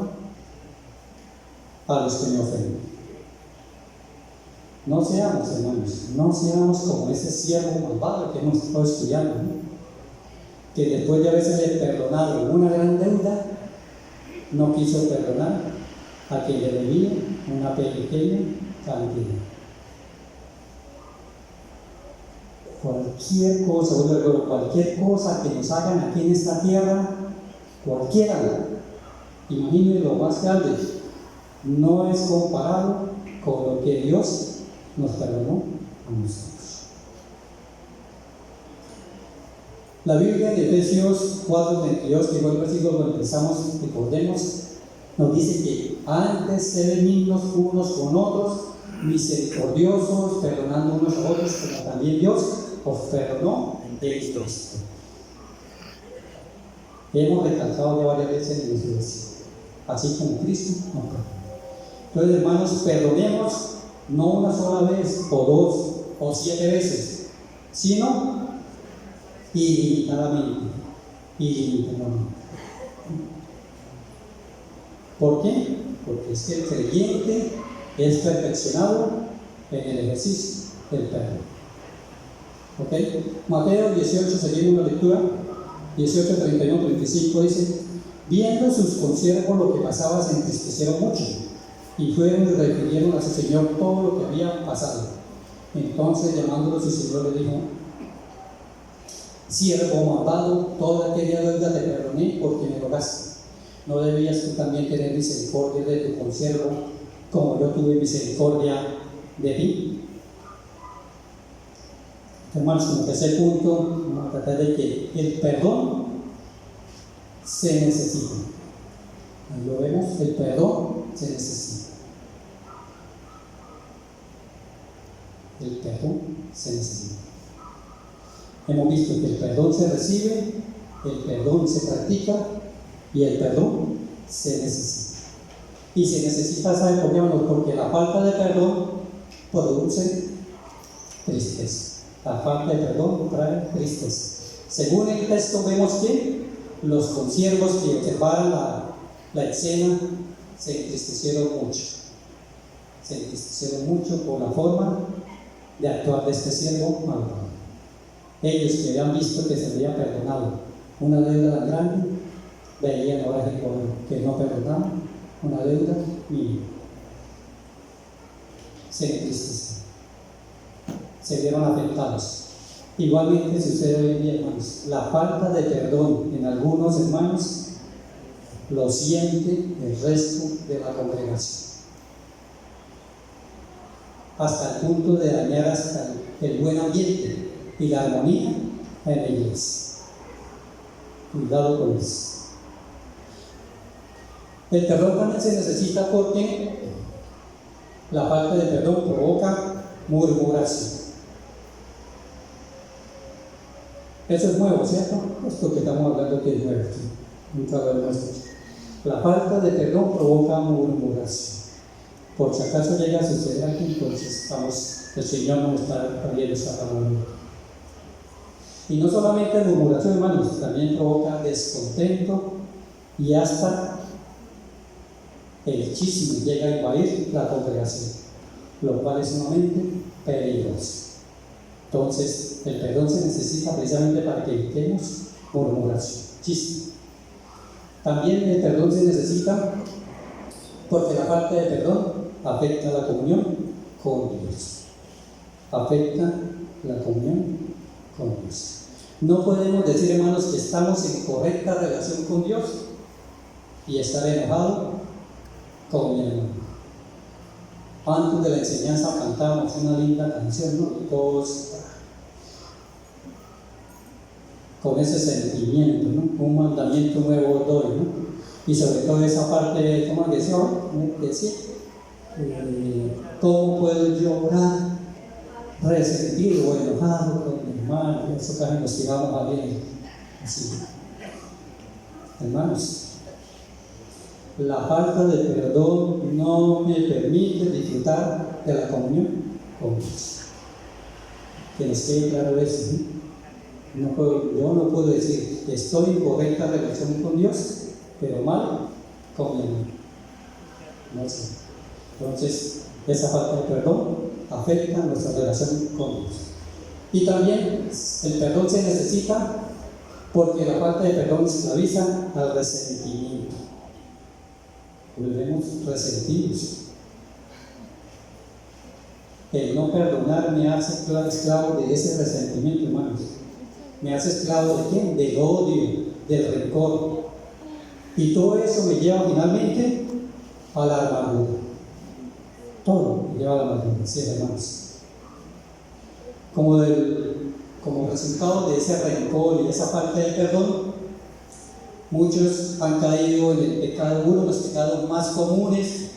a los que me ofenden. No seamos, hermanos, no seamos como ese siervo malvado que hemos estado estudiando, ¿no? Que después de haberse perdonado una gran deuda, no quiso perdonar a quien le debía una pequeña cantidad. Cualquier cosa que nos hagan aquí en esta tierra, cualquiera, imaginen lo más grande, no es comparado con lo que Dios nos perdonó a nosotros. La Biblia en Efesios 4:22, que fue el versículo donde empezamos, recordemos, Nos dice que antes sed benignos unos con otros, misericordiosos, perdonando unos a otros, como también Dios os perdonó en Cristo. Hemos recalcado ya varias veces en nuestra iglesia, así como Cristo nos perdonó. Entonces, hermanos, perdonemos no una sola vez, o dos, o 7 veces, sino ilimitadamente. ¿Por qué? Porque es que el creyente es perfeccionado en el ejercicio del perdón. ¿Ok? Mateo 18, seguimos la lectura, 18, 31, 35 dice: viendo sus consiervos lo que pasaba, se entristecieron mucho, y fueron y refirieron a su señor todo lo que había pasado. Entonces, llamándolo su señor, le dijo: siervo malvado, toda aquella deuda te perdoné porque me rogaste. ¿No debías tú también tener misericordia de tu consiervo, como yo tuve misericordia de ti? Hermanos, como tercer punto, vamos a tratar de que el perdón se necesita. Ahí lo vemos, el perdón se necesita. El perdón se necesita. Hemos visto que el perdón se recibe, el perdón se practica y el perdón se necesita. Y se necesita, ¿saben por qué? Porque la falta de perdón produce tristeza. La falta de perdón trae tristeza. Según el texto vemos que los consiervos que observaban la escena se entristecieron mucho. Se entristecieron mucho por la forma de actuar de este siervo malvado. Ellos que habían visto que se había perdonado una deuda tan grande, veían ahora que no perdonaban una deuda mínima. Se entristecieron, se vieron afectados. Igualmente sucede hoy en día, hermanos. La falta de perdón en algunos hermanos lo siente el resto de la congregación, hasta el punto de dañar hasta el buen ambiente y la armonía en la iglesia. Cuidado con eso. El perdón también se necesita porque la falta de perdón provoca murmuración. Eso es nuevo, ¿cierto? Esto que estamos hablando que es nuevo, nunca lo hemos hecho. La falta de perdón provoca murmuración. Por si acaso llega a suceder aquí, entonces el Señor nos está trayendo esta palabra. Y no solamente murmuración, hermanos, también provoca descontento y hasta el chisme llega a invadir la congregación, lo cual es sumamente peligroso. Entonces, el perdón se necesita precisamente para que evitemos murmuración, chisme. También el perdón se necesita porque la falta de perdón afecta la comunión con Dios. Afecta la comunión con Dios. No podemos decir, hermanos, que estamos en correcta relación con Dios y estar enojado con mi hermano. Antes de la enseñanza cantamos una linda canción, ¿no? Y todos con ese sentimiento, ¿no? Un mandamiento nuevo doy, ¿no? Y sobre todo esa parte, ¿cómo decía? ¿Cómo puedo yo orar resentido o enojado con mi hermano? Eso casi nos tiramos a bien. Así. Hermanos, la falta de perdón no me permite disfrutar de la comunión con Dios. Que nos quede claro eso, ¿no? Yo no puedo decir que estoy en correcta relación con Dios, pero mal con mi hermano. No sé. Entonces, esa falta de perdón afecta nuestra relación con Dios. Y también el perdón se necesita porque la falta de perdón esclaviza al resentimiento. Volvemos resentidos. El no perdonar me hace esclavo de ese resentimiento, hermanos. Me hace esclavo ¿de quién? Del odio, del rencor. Y todo eso me lleva finalmente a la amargura. Todo me lleva a la amargura, sí, hermanos. Como resultado de ese rencor y esa falta de perdón, Muchos han caído en el pecado, uno de los pecados más comunes,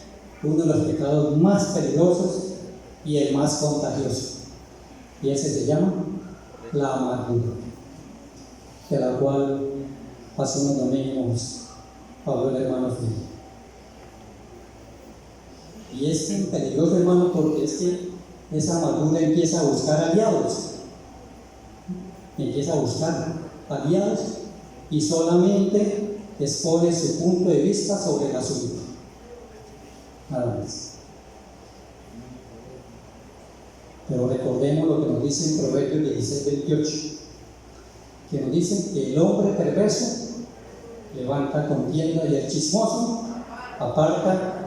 uno de los pecados más peligrosos y el más contagioso. Y ese se llama la amargura, de la cual hace unos domingos habló el hermano Filipe. Y es tan peligroso, hermano, porque es que esa amargura empieza a buscar aliados, y solamente expone su punto de vista sobre el asunto. Nada más. Pero recordemos lo que nos dice en Proverbios 16:28, que nos dice que el hombre perverso levanta contienda y el chismoso aparta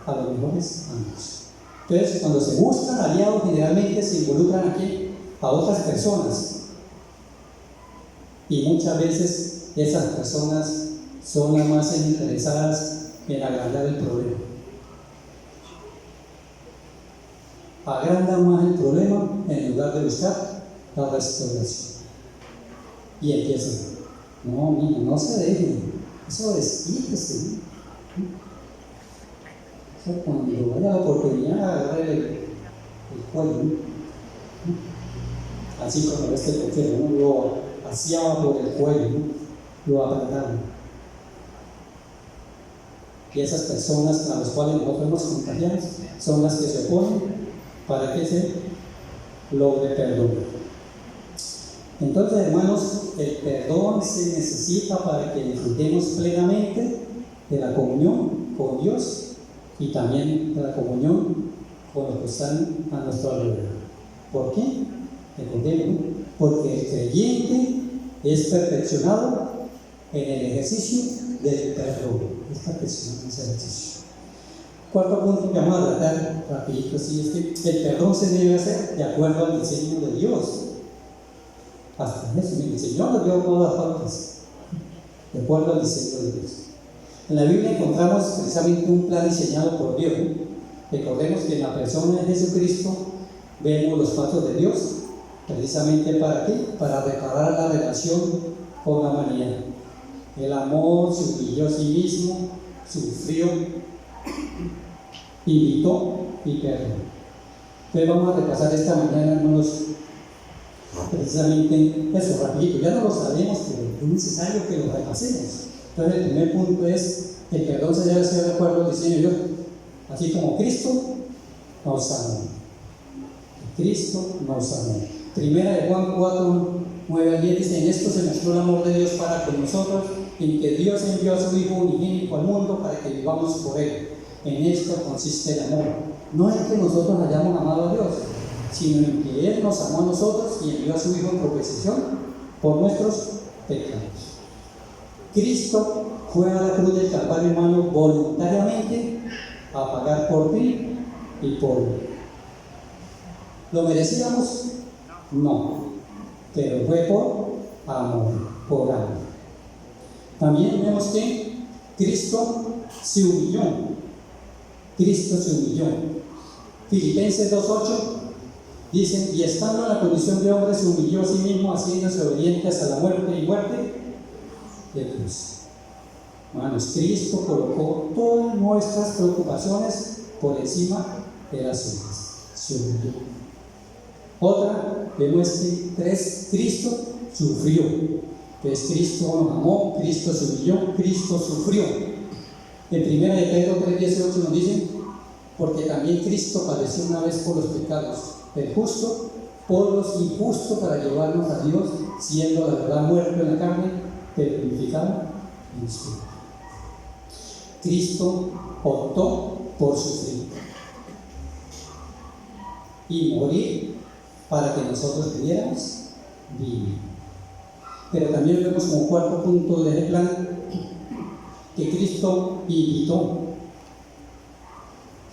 a los mejores amigos. Entonces, cuando se buscan aliados, generalmente se involucran aquí a otras personas, y muchas veces esas personas son las más interesadas en agrandar el problema. Agrandan más el problema en lugar de buscar la restauración. Y empiezan: no, mira, no se dejen, eso desquítese. Cuando haya la oportunidad de agarrar el cuello, así como este pequeño, ¿no? Lo paseaba por el cuello, ¿no? Lo apretaba. Y esas personas a las cuales nosotros nos contagiamos son las que se oponen para que se logre perdón. Entonces, hermanos, el perdón se necesita para que disfrutemos plenamente de la comunión con Dios y también de la comunión con los que están a nuestro alrededor. ¿Por qué? Recordemos, porque el creyente es perfeccionado en el ejercicio del perdón. Es perfeccionado en ese ejercicio. Cuarto punto que vamos a tratar rapidito, sí, es que el perdón se debe hacer de acuerdo al diseño de Dios. Hasta eso, el Señor nos dio todas las faltas, de acuerdo al diseño de Dios. En la Biblia encontramos precisamente un plan diseñado por Dios. Recordemos que en la persona de Jesucristo vemos los pasos de Dios, precisamente ¿para qué? Para reparar la relación con la humanidad. El amor se humilló a sí mismo, sufrió, invitó y perdonó. Entonces vamos a repasar esta mañana, hermanos, precisamente eso, rapidito. Ya no lo sabemos, pero es necesario que lo repasemos. Entonces el primer punto es: el perdón se debe hacer de acuerdo al diseño de Dios, así como Cristo nos amó. Cristo nos amó. Primera de Juan 4:9-10 dice: en esto se mostró el amor de Dios para con nosotros, en que Dios envió a su Hijo unigénito al mundo para que vivamos por Él. En esto consiste el amor. No es que nosotros hayamos amado a Dios, sino en que Él nos amó a nosotros y envió a su Hijo en propiciación por nuestros pecados. Cristo fue a la cruz del Calvario, hermano, voluntariamente a pagar por ti y por mí. ¿Lo merecíamos? No, pero fue por amor, por amor. También vemos que Cristo se humilló. Filipenses 2:8 dice: y estando en la condición de hombre se humilló a sí mismo, haciéndose obediente hasta la muerte y muerte de cruz. Hermanos, Cristo colocó todas nuestras preocupaciones por encima de las suyas. Se humilló. Otra, vemos que Cristo sufrió. Entonces Cristo nos amó, Cristo se humilló, Cristo sufrió. En 1 de Pedro 3:18 nos dice: porque también Cristo padeció una vez por los pecados del justo, por los injustos, para llevarnos a Dios, siendo la verdad muerto en la carne, pero vivificado en el espíritu. Cristo optó por sufrir y morir para que nosotros pudiéramos vivir. Pero también vemos como cuarto punto del plan que Cristo invitó.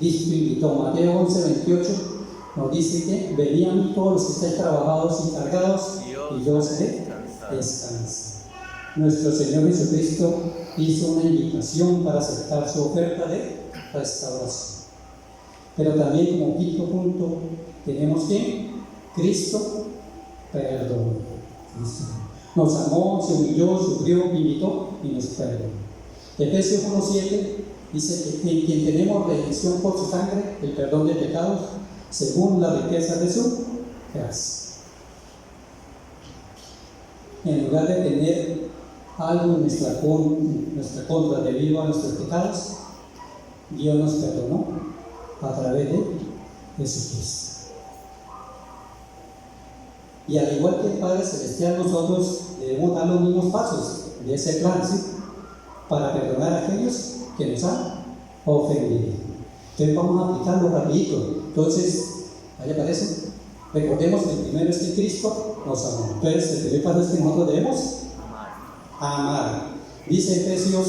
Mateo 11:28 nos dice que: venid a mí todos los que estáis trabajados y cargados, y yo os haré descansar. Nuestro Señor Jesucristo hizo una invitación para aceptar su oferta de restauración. Pero también, como quinto punto, tenemos que Cristo perdonó. Nos amó, se humilló, sufrió, imitó y nos perdonó. Efesios 1:7 dice que en quien tenemos redención por su sangre, el perdón de pecados, según la riqueza de su gracia. En lugar de tener algo en nuestra contra debido a nuestros pecados, Dios nos perdonó a través de Jesucristo. Y al igual que el Padre Celestial, nosotros debemos dar los mismos pasos de ese plan, ¿sí? Para perdonar a aquellos que nos han ofendido. Entonces vamos a aplicarlo rapidito. Entonces, ¿ahí le parece? Recordemos que el primero es que Cristo nos amó. Entonces, el primer paso es que nosotros debemos amar. Dice Efesios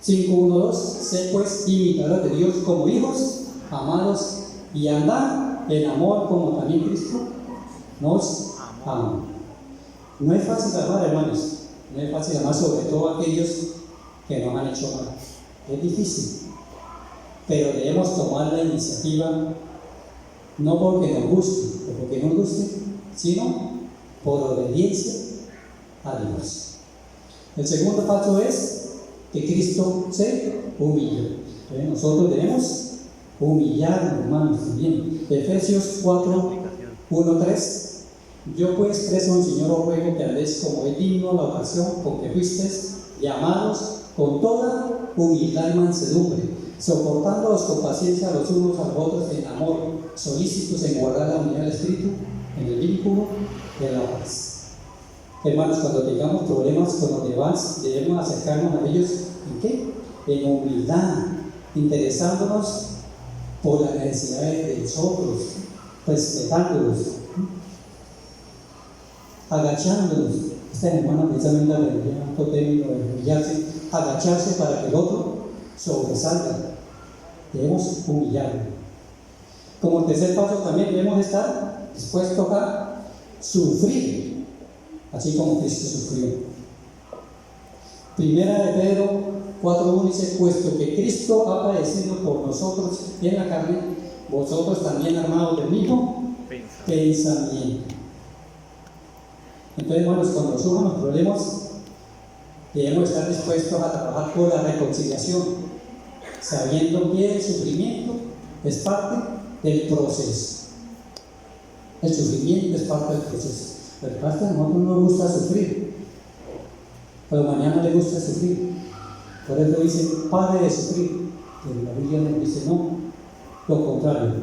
5:1-2: sé pues imitadores de Dios como hijos amados y andad en amor como también Cristo nos amó. No es fácil amar, hermanos. No es fácil amar, sobre todo a aquellos que nos han hecho mal. Es difícil. Pero debemos tomar la iniciativa, no porque nos guste o porque nos guste, sino por obediencia a Dios. El segundo paso es que Cristo se humilló. Nosotros debemos humillarnos, hermanos, también. Efesios 4:1-3: yo pues, preso en Señor, os ruego que andéis como es digno la ocasión con que fuisteis llamados, con toda humildad y mansedumbre, soportándolos con paciencia los unos a los otros en amor, solícitos en guardar la unidad del Espíritu en el vínculo de la paz. Hermanos, cuando tengamos problemas con los demás, debemos acercarnos a ellos ¿en qué? En humildad, interesándonos por las necesidades de nosotros, respetándolos, agachándonos. Esta hermana precisamente aprendía un término de humillarse, agacharse para que el otro sobresalga. Debemos humillarnos. Como tercer paso, también debemos estar dispuestos a sufrir, así como Cristo sufrió. Primera de Pedro 4:1 dice: puesto que Cristo ha padecido por nosotros en la carne, vosotros también armados del mismo pensamiento. Entonces, hermanos, cuando surjan los problemas, debemos estar dispuestos a trabajar por la reconciliación, sabiendo que el sufrimiento es parte del proceso. El sufrimiento es parte del proceso. Lo que pasa es que a nosotros no nos gusta sufrir, pero mañana le gusta sufrir. Por eso dice, pare de sufrir. Pero la Biblia nos dice no, lo contrario.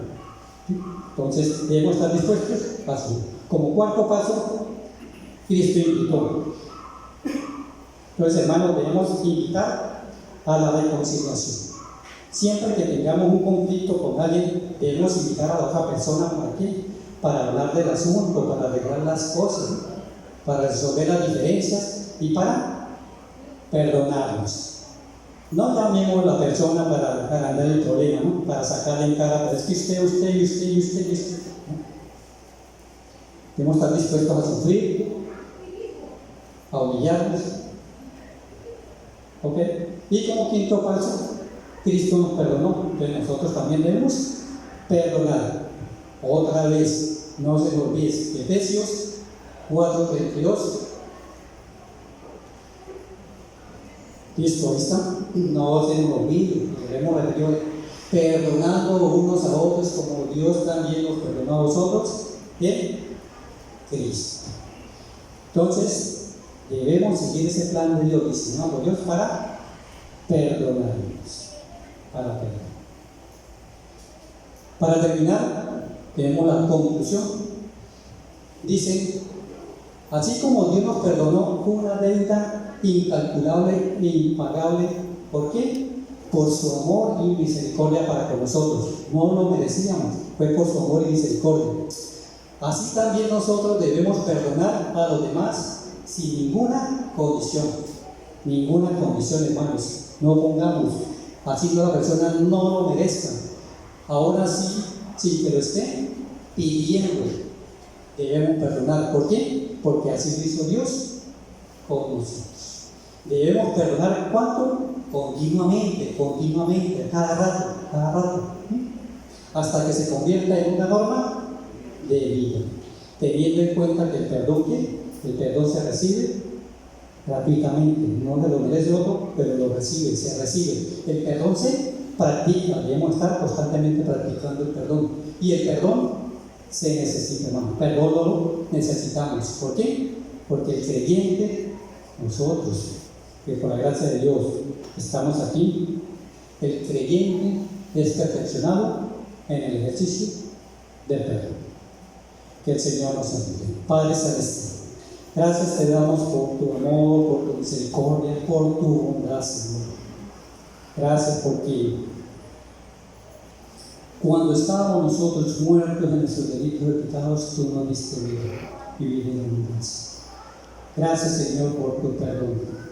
Entonces debemos estar dispuestos a sufrir. Como cuarto paso, Cristo invitó. Entonces, hermanos, debemos invitar a la reconciliación. Siempre que tengamos un conflicto con alguien, debemos invitar a la otra persona. ¿Para qué? Para hablar del asunto, para arreglar las cosas, para resolver las diferencias y para perdonarnos. No llamemos a la persona para agrandar el problema, ¿no? Para sacarle en cara, pero es que usted. ¿No? Debemos estar dispuestos a sufrir, a humillarnos. ¿Ok? Y como quinto paso, Cristo nos perdonó, entonces nosotros también debemos perdonar. Otra vez, no se nos olvide, Efesios 4:32. Listo, ahí está. No se nos olvide, debemos repetir: perdonando unos a otros como Dios también nos perdonó a vosotros en Cristo. Entonces, debemos seguir ese plan de Dios diseñado por Dios para perdonarnos. Para terminar, tenemos la conclusión. Dice: así como Dios nos perdonó una deuda incalculable e impagable, ¿por qué? Por su amor y misericordia para con nosotros. No lo merecíamos, fue por su amor y misericordia. Así también nosotros debemos perdonar a los demás sin ninguna condición. Ninguna condición, hermanos. No pongamos, así que la persona no lo merezca. Ahora sí, sin que lo esté pidiendo, debemos perdonar. ¿Por qué? Porque así lo hizo Dios con nosotros. Debemos perdonar ¿cuánto? Continuamente, cada rato, hasta que se convierta en una norma de vida, teniendo en cuenta que el perdón que El perdón se recibe gratuitamente, no se lo merece otro, pero lo recibe, se recibe. El perdón se practica, debemos estar constantemente practicando el perdón. Y el perdón se necesita, hermano. Perdón lo necesitamos. ¿Por qué? Porque el creyente, nosotros, que por la gracia de Dios estamos aquí, el creyente es perfeccionado en el ejercicio del perdón. Que el Señor nos ayude. Padre Celestial, gracias te damos por tu amor, por tu misericordia, por tu bondad, Señor. Gracias porque cuando estábamos nosotros muertos en nuestros delitos y pecados, tú nos diste vida y vida en abundancia. Gracias, Señor, por tu perdón.